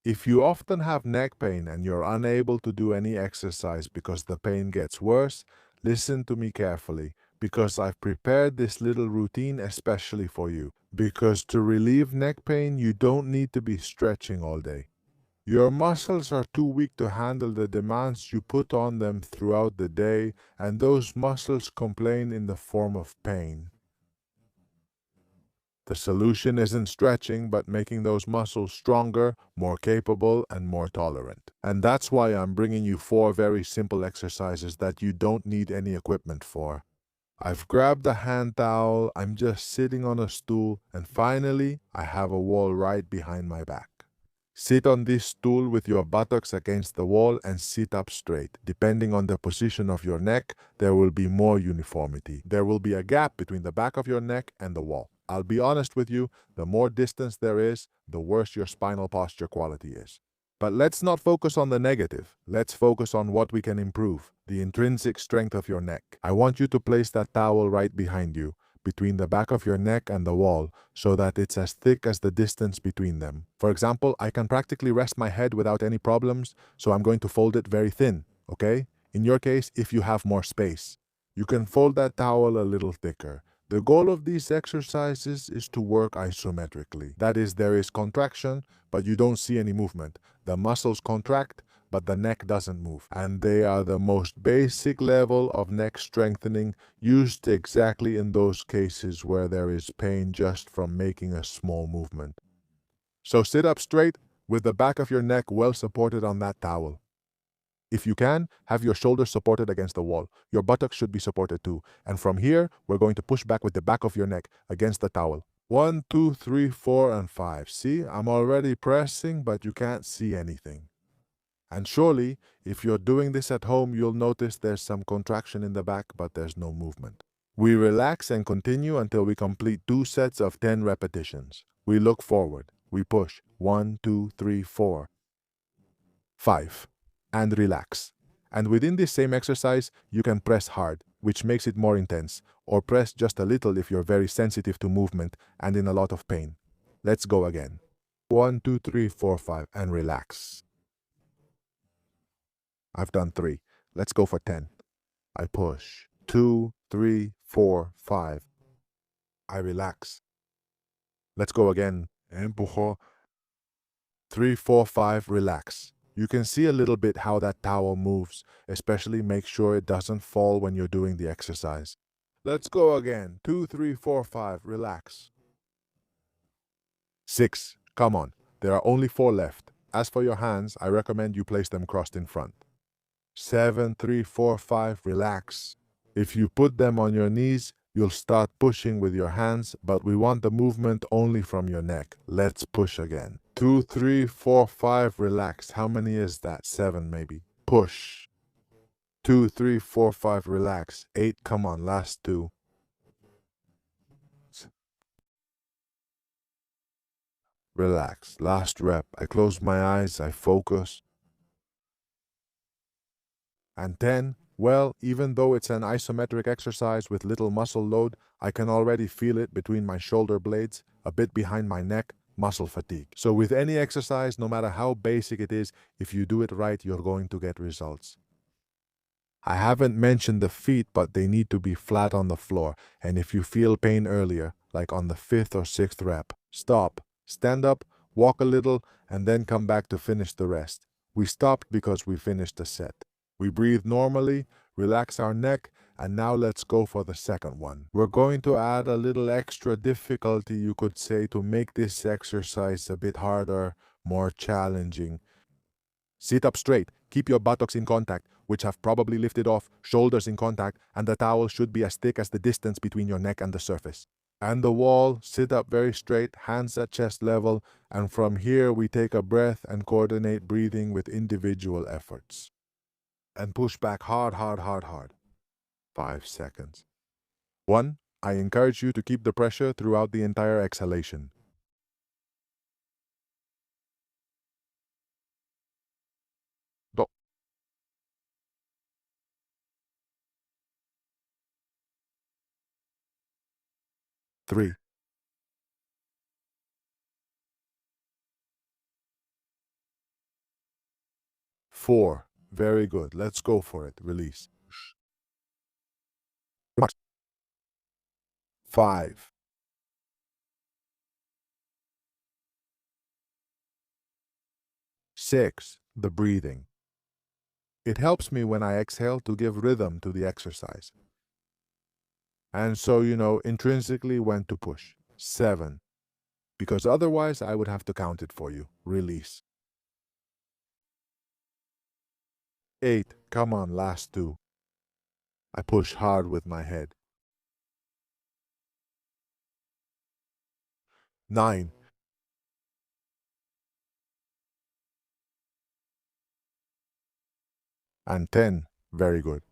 If you often have neck pain and you're unable to do any exercise because the pain gets worse, listen to me carefully, because I've prepared this little routine especially for you. Because to relieve neck pain, you don't need to be stretching all day. Your muscles are too weak to handle the demands you put on them throughout the day, and those muscles complain in the form of pain. The solution isn't stretching, but making those muscles stronger, more capable, and more tolerant. And that's why I'm bringing you 4 very simple exercises that you don't need any equipment for. I've grabbed a hand towel, I'm just sitting on a stool, and finally, I have a wall right behind my back. Sit on this stool with your buttocks against the wall and sit up straight. Depending on the position of your neck, there will be more uniformity. There will be a gap between the back of your neck and the wall. I'll be honest with you, the more distance there is, the worse your spinal posture quality is. But let's not focus on the negative. Let's focus on what we can improve, the intrinsic strength of your neck. I want you to place that towel right behind you, between the back of your neck and the wall, so that it's as thick as the distance between them. For example, I can practically rest my head without any problems, so I'm going to fold it very thin, okay? In your case, if you have more space, you can fold that towel a little thicker. The goal of these exercises is to work isometrically. That is, there is contraction, but you don't see any movement. The muscles contract, but the neck doesn't move. And they are the most basic level of neck strengthening, used exactly in those cases where there is pain just from making a small movement. So sit up straight with the back of your neck well supported on that towel. If you can, have your shoulders supported against the wall. Your buttocks should be supported too. And from here, we're going to push back with the back of your neck against the towel. 1, 2, 3, 4, and 5. See, I'm already pressing, but you can't see anything. And surely, if you're doing this at home, you'll notice there's some contraction in the back, but there's no movement. We relax and continue until we complete 2 sets of 10 repetitions. We look forward. We push. 1, 2, 3, 4, 5. And relax. And within this same exercise, you can press hard, which makes it more intense, or press just a little if you're very sensitive to movement and in a lot of pain. Let's go again. 1, 2, 3, 4, 5, and relax. I've done 3. Let's go for 10. I push. 2, 3, 4, 5. I relax. Let's go again. Empujo. 3, 4, 5, relax. You can see a little bit how that towel moves, especially make sure it doesn't fall when you're doing the exercise. Let's go again. 2, 3, 4, 5, relax. 6. Come on. There are only 4 left. As for your hands, I recommend you place them crossed in front. 7, 3, 4, 5, relax. If you put them on your knees, you'll start pushing with your hands, but we want the movement only from your neck. Let's push again. 2, 3, 4, 5, relax. How many is that? 7 maybe. Push. 2, 3, 4, 5, relax. 8, come on, last 2. Relax. Last rep. I close my eyes, I focus. And 10, well, even though it's an isometric exercise with little muscle load, I can already feel it between my shoulder blades, a bit behind my neck, muscle fatigue. So with any exercise, no matter how basic it is, if you do it right, you're going to get results. I haven't mentioned the feet, but they need to be flat on the floor. And if you feel pain earlier, like on the 5th or 6th rep, stop, stand up, walk a little, and then come back to finish the rest. We stopped because we finished the set. We breathe normally, relax our neck, and now let's go for the second one. We're going to add a little extra difficulty, you could say, to make this exercise a bit harder, more challenging. Sit up straight, keep your buttocks in contact, which have probably lifted off, shoulders in contact, and the towel should be as thick as the distance between your neck and the surface. And the wall, sit up very straight, hands at chest level, and from here we take a breath and coordinate breathing with individual efforts. And push back hard, hard, hard, hard. 5 seconds. 1. I encourage you to keep the pressure throughout the entire exhalation. 2. 3. 4. Very good. Let's go for it. Release. 5. 6. The breathing. It helps me when I exhale to give rhythm to the exercise. And so you know intrinsically when to push. 7. Because otherwise I would have to count it for you. Release. 8. Come on, last 2. I push hard with my head. 9. And 10. Very good.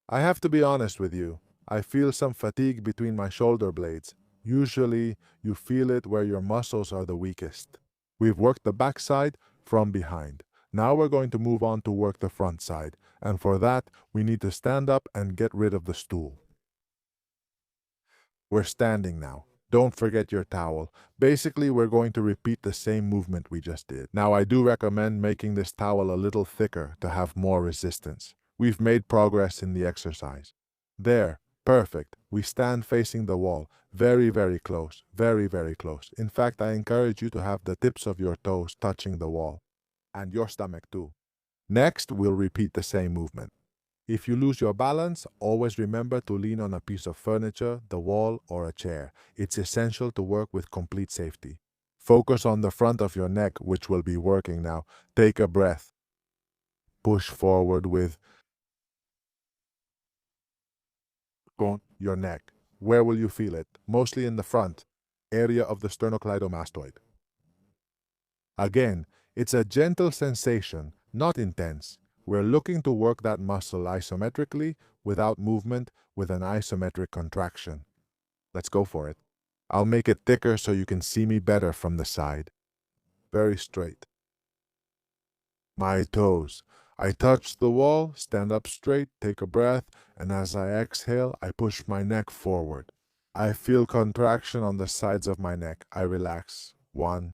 I have to be honest with you. I feel some fatigue between my shoulder blades. Usually, you feel it where your muscles are the weakest. We've worked the back side from behind. Now we're going to move on to work the front side. And for that, we need to stand up and get rid of the stool. We're standing now. Don't forget your towel. Basically, we're going to repeat the same movement we just did. Now, I do recommend making this towel a little thicker to have more resistance. We've made progress in the exercise. There, perfect. We stand facing the wall. Very, very close. Very, very close. In fact, I encourage you to have the tips of your toes touching the wall. And your stomach too. Next, we'll repeat the same movement. If you lose your balance, always remember to lean on a piece of furniture, the wall, or a chair. It's essential to work with complete safety. Focus on the front of your neck, which will be working now. Take a breath. Push forward with your neck. Where will you feel it? Mostly in the front area of the sternocleidomastoid. Again, it's a gentle sensation, not intense. We're looking to work that muscle isometrically, without movement, with an isometric contraction. Let's go for it. I'll make it thicker so you can see me better from the side. Very straight. My toes. I touch the wall, stand up straight, take a breath, and as I exhale, I push my neck forward. I feel contraction on the sides of my neck. I relax. 1.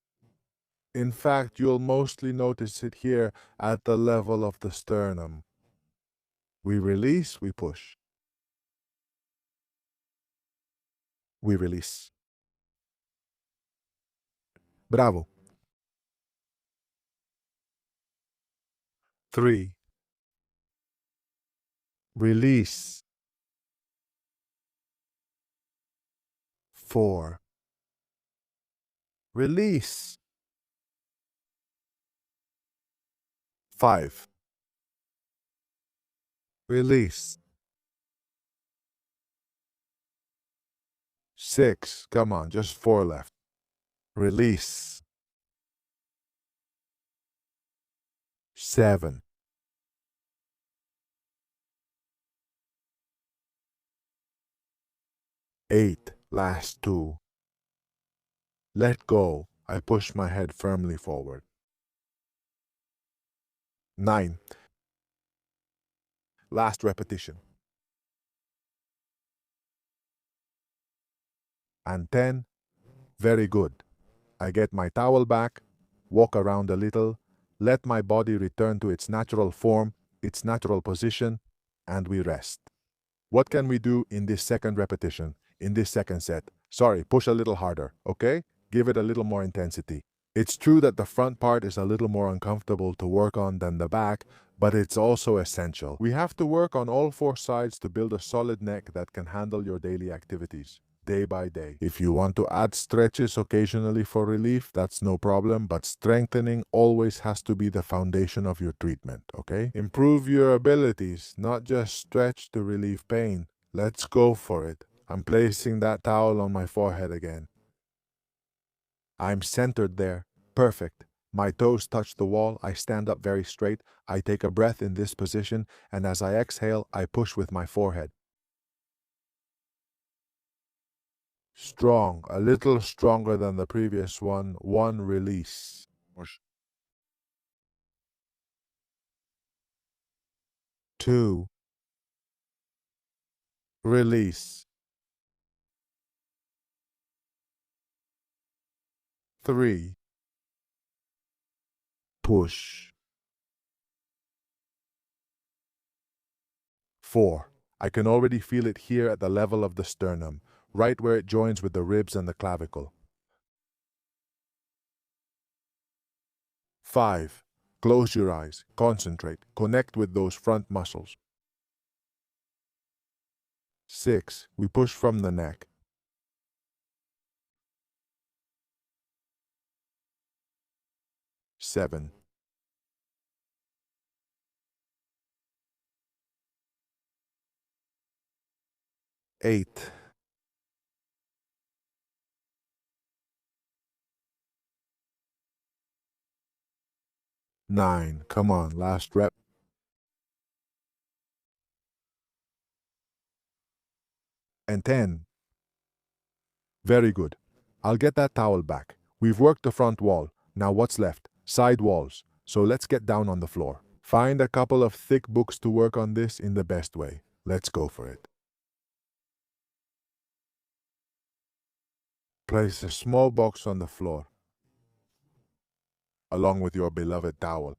In fact, you'll mostly notice it here at the level of the sternum. We release, we push. We release. Bravo. 3. Release. 4. Release. 5. Release. 6. Come on, just 4 left. Release. 7. 8. Last 2. Let go. I push my head firmly forward. 9. Last repetition. And 10. Very good. I get my towel back, walk around a little, let my body return to its natural form, its natural position, and we rest. What can we do in this second repetition, in this second set? Sorry, push a little harder, okay? Give it a little more intensity. It's true that the front part is a little more uncomfortable to work on than the back, but it's also essential. We have to work on all 4 sides to build a solid neck that can handle your daily activities, day by day. If you want to add stretches occasionally for relief, that's no problem, but strengthening always has to be the foundation of your treatment, okay? Improve your abilities, not just stretch to relieve pain. Let's go for it. I'm placing that towel on my forehead again. I'm centered there. Perfect. My toes touch the wall. I stand up very straight. I take a breath in this position, and as I exhale, I push with my forehead. Strong, a little stronger than the previous one. 1. Release. 2. Release. 3. Push. 4. I can already feel it here at the level of the sternum, right where it joins with the ribs and the clavicle. 5. Close your eyes, concentrate, connect with those front muscles. 6. We push from the neck. 7. 8. 9. Come on, last rep. And 10. Very good. I'll get that towel back. We've worked the front wall. Now what's left? Side walls. So let's get down on the floor. Find a couple of thick books to work on this in the best way. Let's go for it. Place a small box on the floor, along with your beloved towel,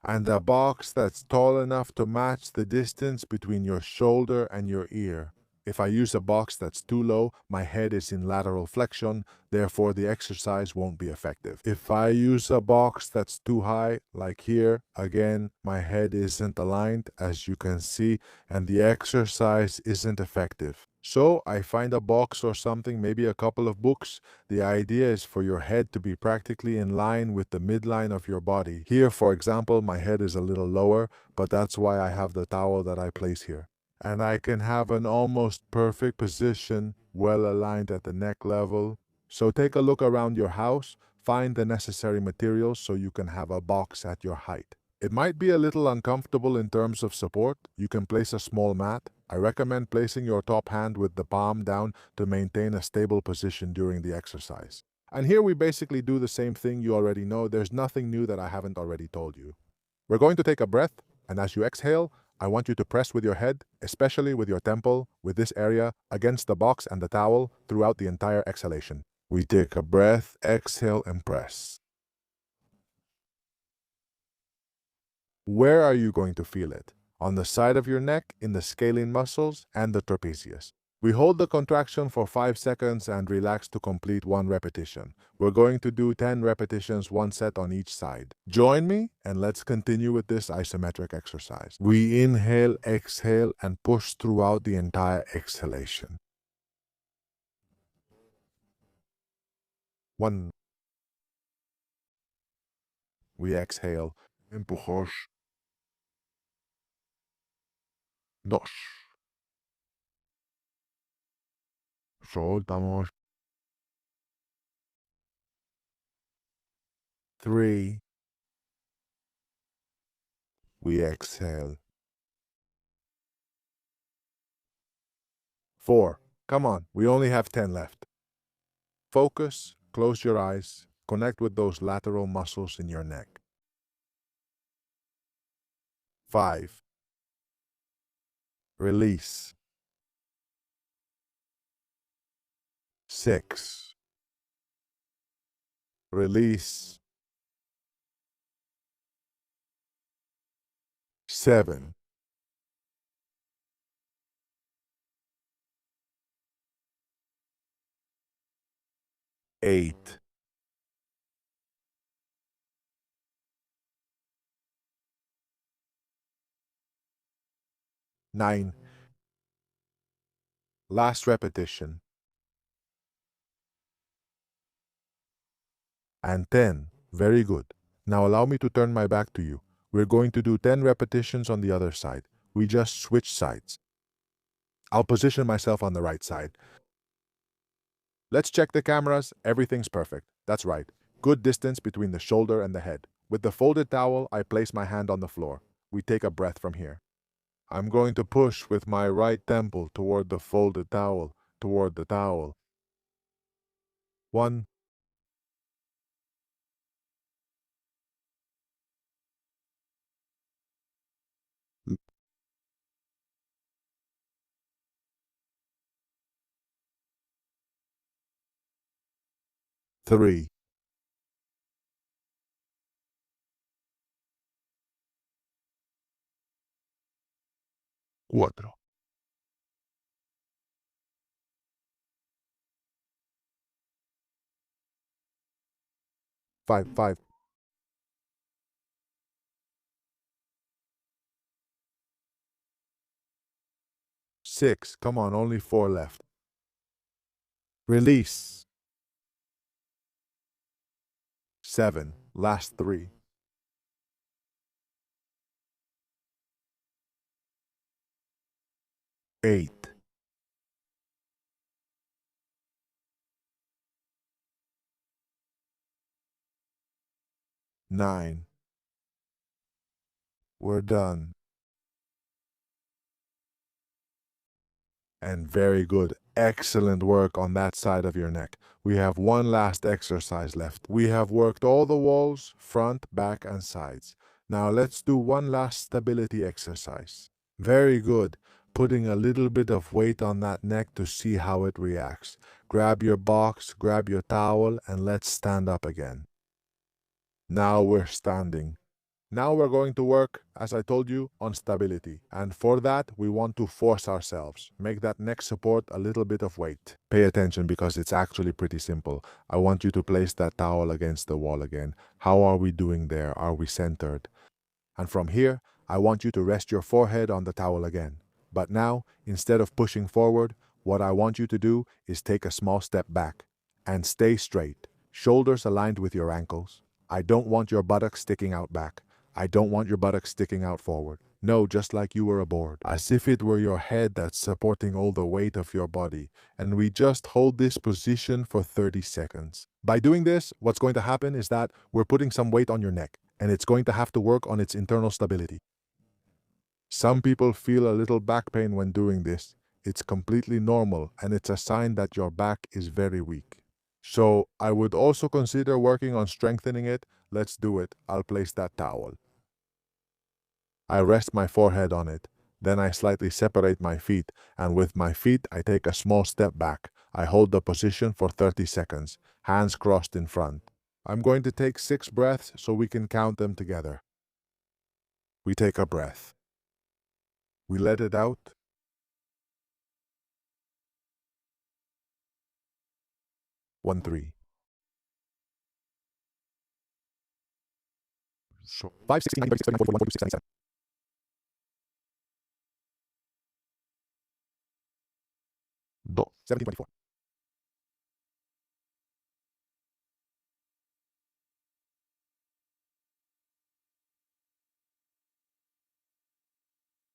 and a box that's tall enough to match the distance between your shoulder and your ear. If I use a box that's too low, my head is in lateral flexion, therefore the exercise won't be effective. If I use a box that's too high, like here, again, my head isn't aligned, as you can see, and the exercise isn't effective. So I find a box or something, maybe a couple of books. The idea is for your head to be practically in line with the midline of your body. Here, for example, my head is a little lower, but that's why I have the towel that I place here. And I can have an almost perfect position, well aligned at the neck level. So take a look around your house, find the necessary materials so you can have a box at your height. It might be a little uncomfortable in terms of support. You can place a small mat. I recommend placing your top hand with the palm down to maintain a stable position during the exercise. And here we basically do the same thing you already know. There's nothing new that I haven't already told you. We're going to take a breath, and as you exhale, I want you to press with your head, especially with your temple, with this area, against the box and the towel throughout the entire exhalation. We take a breath, exhale, and press. Where are you going to feel it? On the side of your neck, in the scalene muscles, and the trapezius. We hold the contraction for 5 seconds and relax to complete 1 repetition. We're going to do 10 repetitions, 1 set on each side. Join me and let's continue with this isometric exercise. We inhale, exhale, and push throughout the entire exhalation. 1. We exhale. Empujos. 2. Soltamos. 3. We exhale. 4. Come on, we only have 10 left. Focus, close your eyes, connect with those lateral muscles in your neck. 5. Release. 6. Release. 7. 8. 9. Last repetition. And 10. Very good. Now allow me to turn my back to you. We're going to do 10 repetitions on the other side. We just switch sides. I'll position myself on the right side. Let's check the cameras. Everything's perfect. That's right. Good distance between the shoulder and the head. With the folded towel, I place my hand on the floor. We take a breath from here. I'm going to push with my right temple toward the folded towel, toward the towel. 1. 3. 4, 5, 5, 6. Come on, only 4 left. Release. 7. Last 3. 8. 9. We're done. And very good. Excellent work on that side of your neck. We have one last exercise left. We have worked all the walls, front, back, and sides. Now let's do one last stability exercise. Very good. Putting a little bit of weight on that neck to see how it reacts. Grab your box, grab your towel, and let's stand up again. Now we're standing. Now we're going to work, as I told you, on stability. And for that, we want to force ourselves. Make that neck support a little bit of weight. Pay attention because it's actually pretty simple. I want you to place that towel against the wall again. How are we doing there? Are we centered? And from here, I want you to rest your forehead on the towel again. But now, instead of pushing forward, what I want you to do is take a small step back and stay straight, shoulders aligned with your ankles. I don't want your buttocks sticking out back. I don't want your buttocks sticking out forward. No, just like you were a board, as if it were your head that's supporting all the weight of your body. And we just hold this position for 30 seconds. By doing this, what's going to happen is that we're putting some weight on your neck, and it's going to have to work on its internal stability. Some people feel a little back pain when doing this. It's completely normal, and it's a sign that your back is very weak. So I would also consider working on strengthening it. Let's do it. I'll place that towel. I rest my forehead on it. Then I slightly separate my feet, and with my feet I take a small step back. I hold the position for 30 seconds, hands crossed in front. I'm going to take 6 breaths so we can count them together. We take a breath. We let it out. 1, 3. So 5, 16, 19, 36, 39, 40, 41, 42, 67. 2, 17, 24.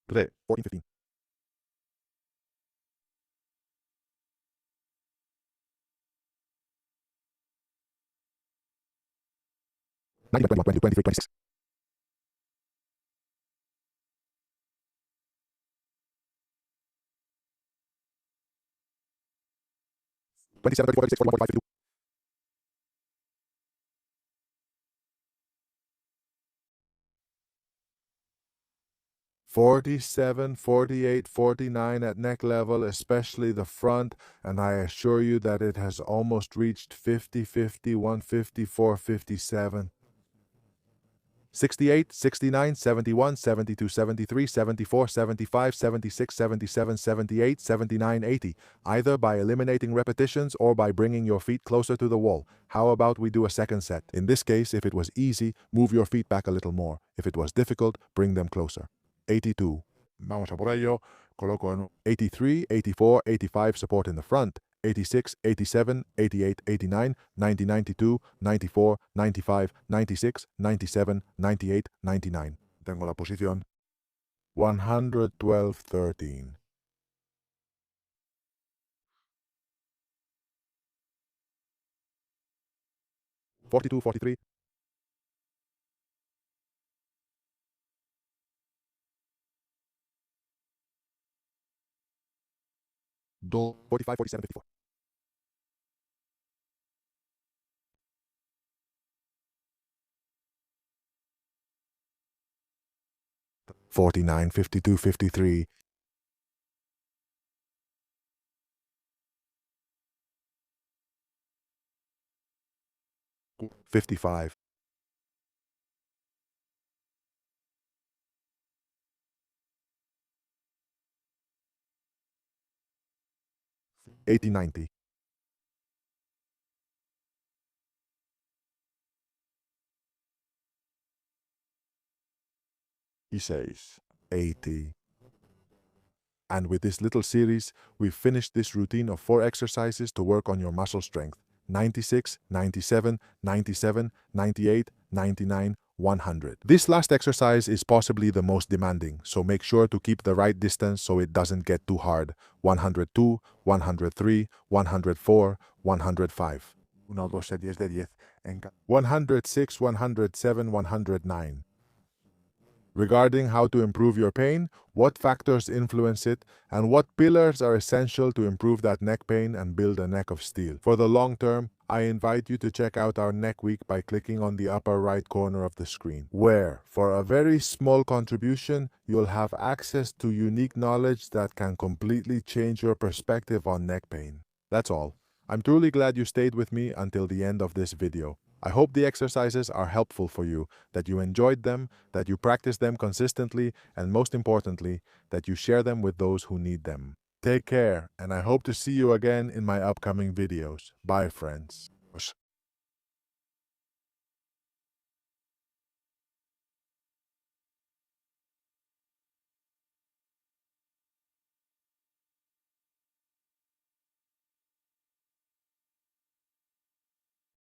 3, 14, 15. 19, 21, 20, 23, 26. 27, 34, 36, 41, 45, 52. 47, 48, 49 at neck level, especially the front, and I assure you that it has almost reached 50, 51, 54, 57. 68, 69, 71, 72, 73, 74, 75, 76, 77, 78, 79, 80, either by eliminating repetitions or by bringing your feet closer to the wall. How about we do a second set? In this case, if it was easy, move your feet back a little more. If it was difficult, bring them closer. 82. Vamos a por ello. Coloco en 83, 84, 85 support in the front. 86, 87, 88, 89, 90, 92, 94, 95, 96, 97, 98, 99. Tengo la posición. 112, 13. 42, 43. 2, 45, 47, 54. 49, 52, 53. 55. 80, 90. He says 80. And with this little series, we've finished this routine of 4 exercises to work on your muscle strength. 96, 97, 97, 98, 99, 100. This last exercise is possibly the most demanding, so make sure to keep the right distance so it doesn't get too hard. 102, 103, 104, 105. 1, 2, 10 de 10. 106, 107, 109. Regarding how to improve your pain, what factors influence it, and what pillars are essential to improve that neck pain and build a neck of steel. For the long term, I invite you to check out our neck week by clicking on the upper right corner of the screen, where, for a very small contribution, you'll have access to unique knowledge that can completely change your perspective on neck pain. That's all. I'm truly glad you stayed with me until the end of this video. I hope the exercises are helpful for you, that you enjoyed them, that you practice them consistently, and most importantly, that you share them with those who need them. Take care, and I hope to see you again in my upcoming videos. Bye, friends.